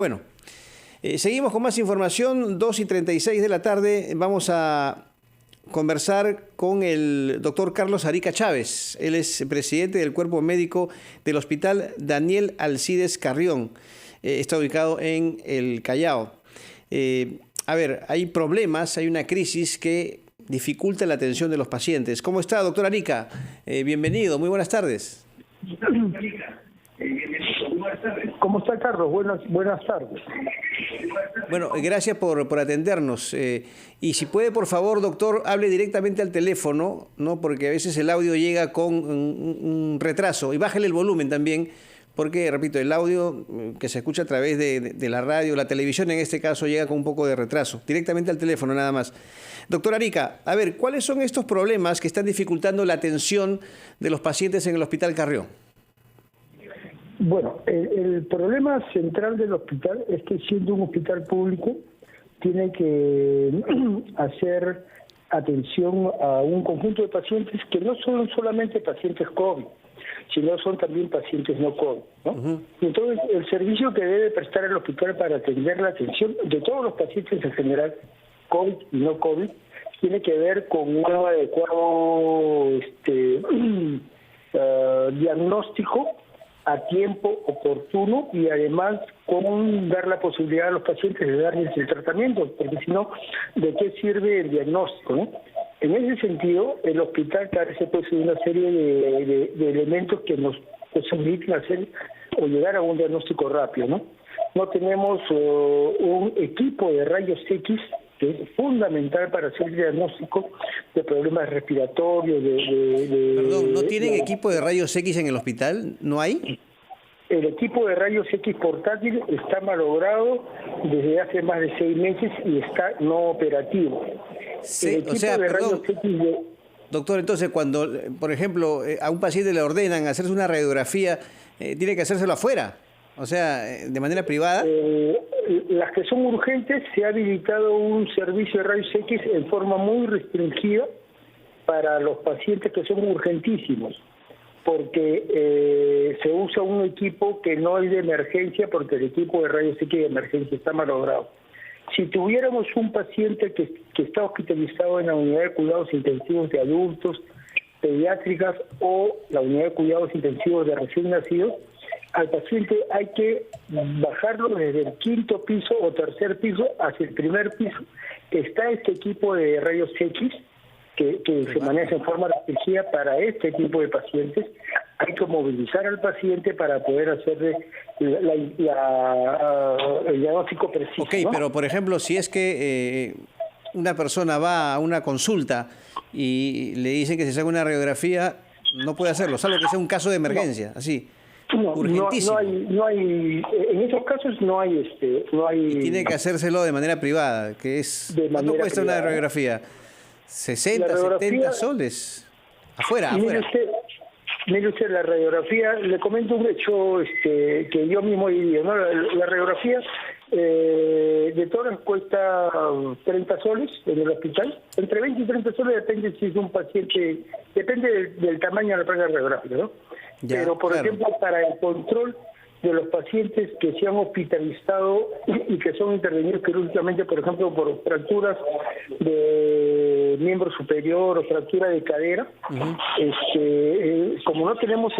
Bueno, seguimos con más información, 2:36 de la tarde. Vamos a conversar con el doctor Carlos Arica Chávez. Él es presidente del Cuerpo Médico del Hospital Daniel Alcides Carrión. Está ubicado en el Callao. A ver, hay problemas, hay una crisis que dificulta la atención de los pacientes. ¿Cómo está, doctor Arica? Bienvenido, muy buenas tardes. ¿Cómo está, Carlos? Buenas tardes. Bueno, gracias por atendernos. Y si puede, por favor, doctor, hable directamente al teléfono, ¿no? Porque a veces el audio llega con un retraso. Y bájale el volumen también, porque, repito, el audio que se escucha a través de la radio, la televisión en este caso, llega con un poco de retraso. Directamente al teléfono, nada más. Doctor Arica, a ver, ¿cuáles son estos problemas que están dificultando la atención de los pacientes en el Hospital Carrión? Bueno, el problema central del hospital es que, siendo un hospital público, tiene que hacer atención a un conjunto de pacientes que no son solamente pacientes COVID, sino son también pacientes no COVID, ¿no? Uh-huh. Entonces, el servicio que debe prestar el hospital para atender la atención de todos los pacientes en general, COVID y no COVID, tiene que ver con un adecuado diagnóstico a tiempo oportuno y además con dar la posibilidad a los pacientes de darles el tratamiento, porque si no, ¿de qué sirve el diagnóstico, no? En ese sentido, el hospital carece pues de una serie de elementos que nos posibiliten hacer o llegar a un diagnóstico rápido, ¿no? No tenemos un equipo de rayos X que es fundamental para hacer el diagnóstico de problemas respiratorios. Perdón, ¿no tienen equipo de rayos X en el hospital? ¿No hay? El equipo de rayos X portátil está malogrado desde hace más de 6 meses y está no operativo. Sí, o sea, perdón, doctor, entonces cuando, por ejemplo, a un paciente le ordenan hacerse una radiografía, ¿tiene que hacérselo afuera? O sea, de manera privada. Las que son urgentes, se ha habilitado un servicio de rayos X en forma muy restringida para los pacientes que son urgentísimos, porque se usa un equipo que no es de emergencia, porque el equipo de rayos X de emergencia está malogrado. Si tuviéramos un paciente que está hospitalizado en la unidad de cuidados intensivos de adultos, pediátricas o la unidad de cuidados intensivos de recién nacidos, al paciente hay que bajarlo desde el 5º piso o 3er piso hacia el 1er piso. Está este equipo de rayos X que se maneja en forma restringida para este tipo de pacientes. Hay que movilizar al paciente para poder hacerle el diagnóstico preciso. Ok, ¿no? Pero por ejemplo, si es que una persona va a una consulta y le dicen que se haga una radiografía, no puede hacerlo, salvo que sea un caso de emergencia, así. No hay, en esos casos no hay. Y tiene que hacérselo de manera privada, que es. ¿Cuánto cuesta una radiografía? 60, 70 soles. Afuera. Mire usted, la radiografía, le comento un hecho que yo mismo diría, ¿no? La radiografía de tórax cuesta 30 soles en el hospital, entre 20 y 30 soles, depende si es un paciente, depende del tamaño de la placa radiográfica, ¿no? Ya, pero, por ejemplo, para el control de los pacientes que se han hospitalizado y que son intervenidos quirúrgicamente, por ejemplo, por fracturas de miembro superior o fractura de cadera, como no tenemos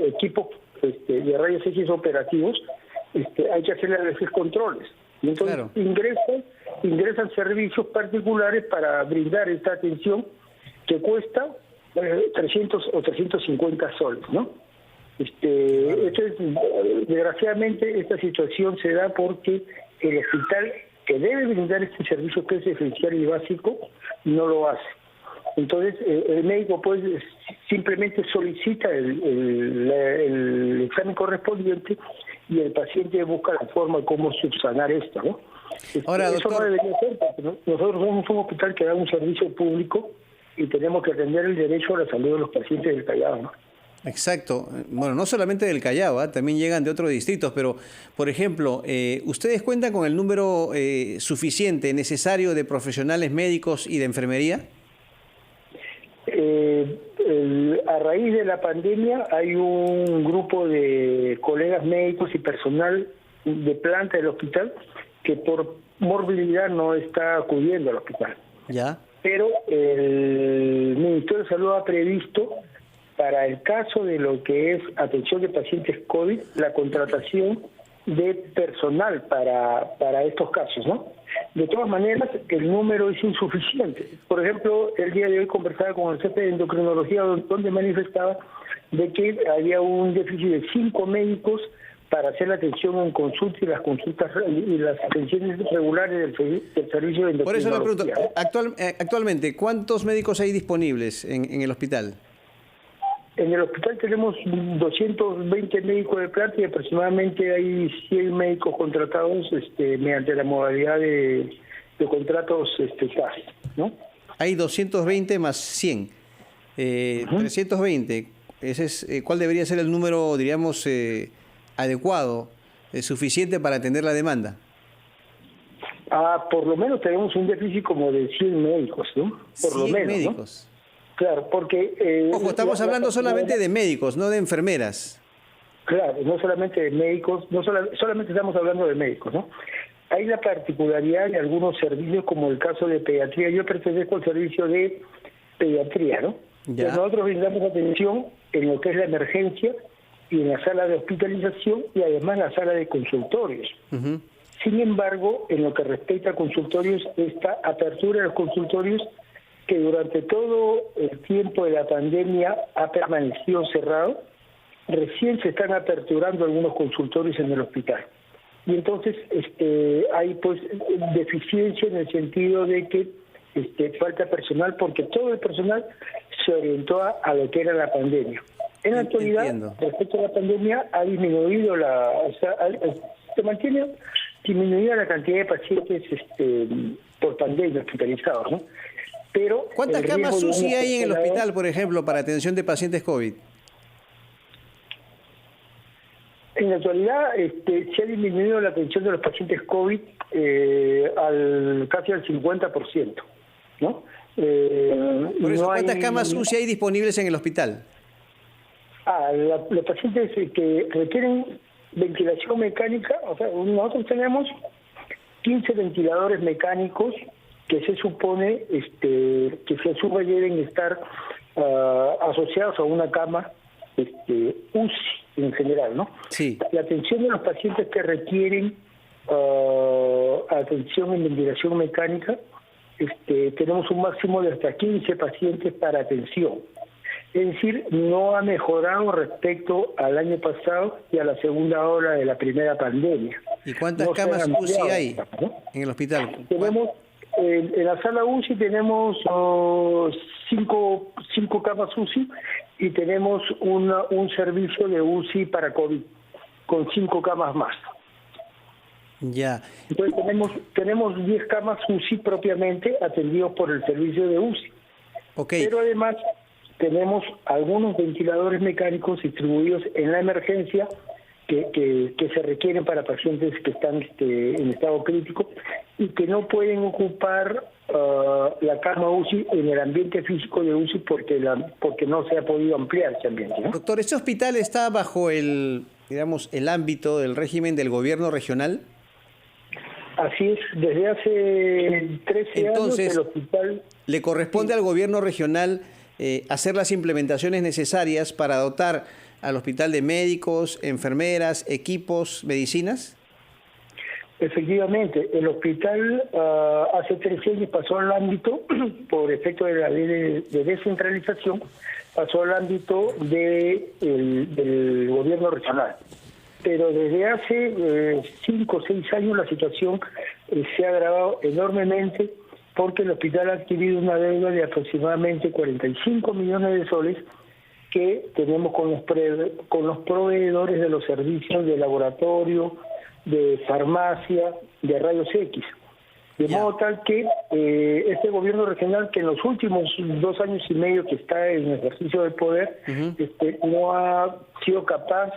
equipos de rayos X operativos, hay que hacerle a veces controles. Y entonces claro, ingresan servicios particulares para brindar esta atención que cuesta 300 o 350 soles, ¿no? Desgraciadamente esta situación se da porque el hospital que debe brindar este servicio, que es esencial y básico, no lo hace. Entonces el médico pues simplemente solicita el examen correspondiente y el paciente busca la forma de cómo subsanar esto, ¿no? Ahora, eso doctor, no debería ser, porque nosotros somos un hospital que da un servicio público y tenemos que atender el derecho a la salud de los pacientes del Callao, ¿no? Exacto. Bueno, no solamente del Callao, también llegan de otros distritos, pero, por ejemplo, ¿ustedes cuentan con el número suficiente, necesario de profesionales médicos y de enfermería? a raíz de la pandemia hay un grupo de colegas médicos y personal de planta del hospital que por morbilidad no está acudiendo al hospital. Ya. Pero el Ministerio de Salud ha previsto para el caso de lo que es atención de pacientes COVID la contratación de personal para estos casos, ¿no? De todas maneras, el número es insuficiente. Por ejemplo, el día de hoy conversaba con el jefe de endocrinología donde manifestaba de que había un déficit de 5 médicos para hacer la atención en consulta y las consultas y las atenciones regulares del servicio de endocrinología. Por eso le pregunto, actualmente, ¿cuántos médicos hay disponibles en el hospital? En el hospital tenemos 220 médicos de planta y aproximadamente hay 100 médicos contratados mediante la modalidad de contratos CAS, ¿no? Hay 220 más 100. 320. Ese es, ¿cuál debería ser el número, diríamos, adecuado, suficiente para atender la demanda? Por lo menos tenemos un déficit como de 100 médicos, ¿no? Por lo menos, médicos. ¿no? Claro, porque... Ojo, estamos hablando solamente de médicos, no de enfermeras. Claro, no solamente de médicos, solamente estamos hablando de médicos, ¿no? Hay la particularidad de algunos servicios, como el caso de pediatría. Yo pertenezco al servicio de pediatría, ¿no? Ya. Nosotros brindamos atención en lo que es la emergencia y en la sala de hospitalización y además la sala de consultorios. Uh-huh. Sin embargo, en lo que respecta a consultorios, esta apertura de los consultorios que durante todo el tiempo de la pandemia ha permanecido cerrado, recién se están aperturando algunos consultorios en el hospital. Y entonces hay pues deficiencia en el sentido de que falta personal, porque todo el personal se orientó a lo que era la pandemia. En la actualidad, respecto a la pandemia, ha disminuido se mantiene disminuida la cantidad de pacientes por pandemia hospitalizados, ¿no? Pero ¿cuántas camas UCI hay en el hospital, por ejemplo, para atención de pacientes COVID? En la actualidad se ha disminuido la atención de los pacientes COVID casi al 50%, ¿no? Por eso, ¿cuántas camas UCI hay disponibles en el hospital? Los pacientes que requieren ventilación mecánica, o sea, nosotros tenemos 15 ventiladores mecánicos que se supone que se asume deben estar asociados a una cama UCI en general, ¿no? Sí. La atención de los pacientes que requieren atención en ventilación mecánica, tenemos un máximo de hasta 15 pacientes para atención. Es decir, no ha mejorado respecto al año pasado y a la segunda ola de la primera pandemia. ¿Y cuántas camas UCI hay en el hospital? Tenemos, en la sala UCI tenemos 5 camas UCI y tenemos un servicio de UCI para COVID con 5 camas más. Ya. Entonces tenemos 10 camas UCI propiamente atendidos por el servicio de UCI. Okay. Pero además tenemos algunos ventiladores mecánicos distribuidos en la emergencia que se requieren para pacientes que están en estado crítico y que no pueden ocupar la cama UCI en el ambiente físico de UCI porque no se ha podido ampliar ese ambiente, ¿no? Doctor, ¿este hospital está bajo el ámbito del régimen del gobierno regional? Así es, desde hace 13 años el hospital... ¿Le corresponde al gobierno regional hacer las implementaciones necesarias para dotar al hospital de médicos, enfermeras, equipos, medicinas? Efectivamente, el hospital hace 13 años pasó al ámbito, por efecto de la ley de descentralización, pasó al ámbito del gobierno regional. Pero desde hace 5 o 6 años la situación se ha agravado enormemente porque el hospital ha adquirido una deuda de aproximadamente 45 millones de soles que tenemos con los proveedores de los servicios de laboratorio, de farmacia, de rayos X. De modo tal que este gobierno regional, que en los últimos 2 años y medio que está en ejercicio del poder, no ha sido capaz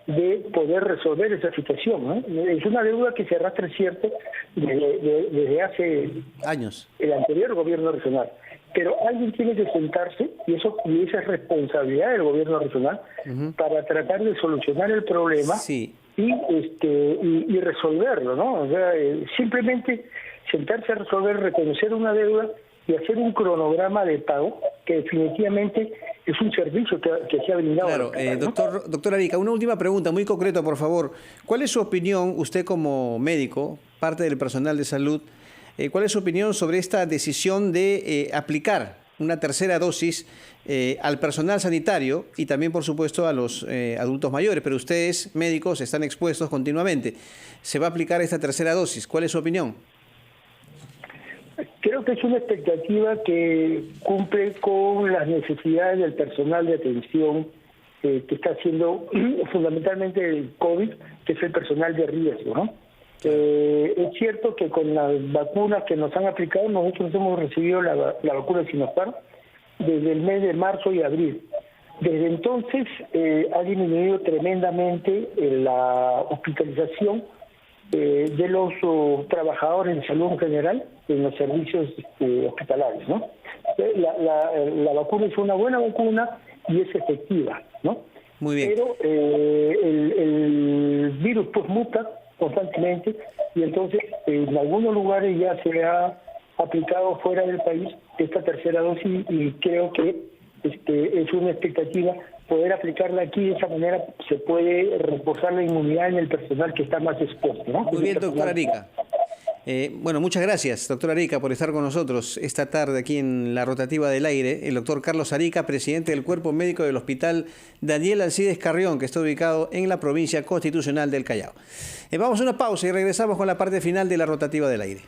de poder resolver esa situación, ¿no? Es una deuda que se arrastra, cierto, desde hace años, el anterior gobierno regional. pero alguien tiene que sentarse, y esa es responsabilidad del gobierno regional, para tratar de solucionar el problema y resolverlo, ¿no? O sea, simplemente sentarse a resolver, reconocer una deuda y hacer un cronograma de pago que definitivamente es un servicio que se ha brindado. Claro, doctor Arica, una última pregunta, muy concreta, por favor. ¿Cuál es su opinión, usted como médico, parte del personal de salud, cuál es su opinión sobre esta decisión de aplicar una tercera dosis al personal sanitario y también, por supuesto, a los adultos mayores? Pero ustedes, médicos, están expuestos continuamente. ¿Se va a aplicar esta tercera dosis? ¿Cuál es su opinión? Creo que es una expectativa que cumple con las necesidades del personal de atención que está haciendo fundamentalmente el COVID, que es el personal de riesgo, ¿no? Es cierto que con las vacunas que nos han aplicado, nosotros hemos recibido la vacuna de Sinopharm desde el mes de marzo y abril. Desde entonces ha disminuido tremendamente la hospitalización de los trabajadores de salud en general en los servicios hospitalarios, ¿no? La vacuna es una buena vacuna y es efectiva, ¿no? Muy bien. Pero el virus pues muta constantemente y entonces en algunos lugares ya se ha aplicado fuera del país esta tercera dosis y creo que es una expectativa poder aplicarla aquí. De esa manera se puede reforzar la inmunidad en el personal que está más expuesto, ¿no? Muy bien, doctor Arica. Bueno, muchas gracias, doctor Arica, por estar con nosotros esta tarde aquí en la rotativa del aire. El doctor Carlos Arica, presidente del Cuerpo Médico del Hospital Daniel Alcides Carrión, que está ubicado en la provincia constitucional del Callao. Vamos a una pausa y regresamos con la parte final de la rotativa del aire.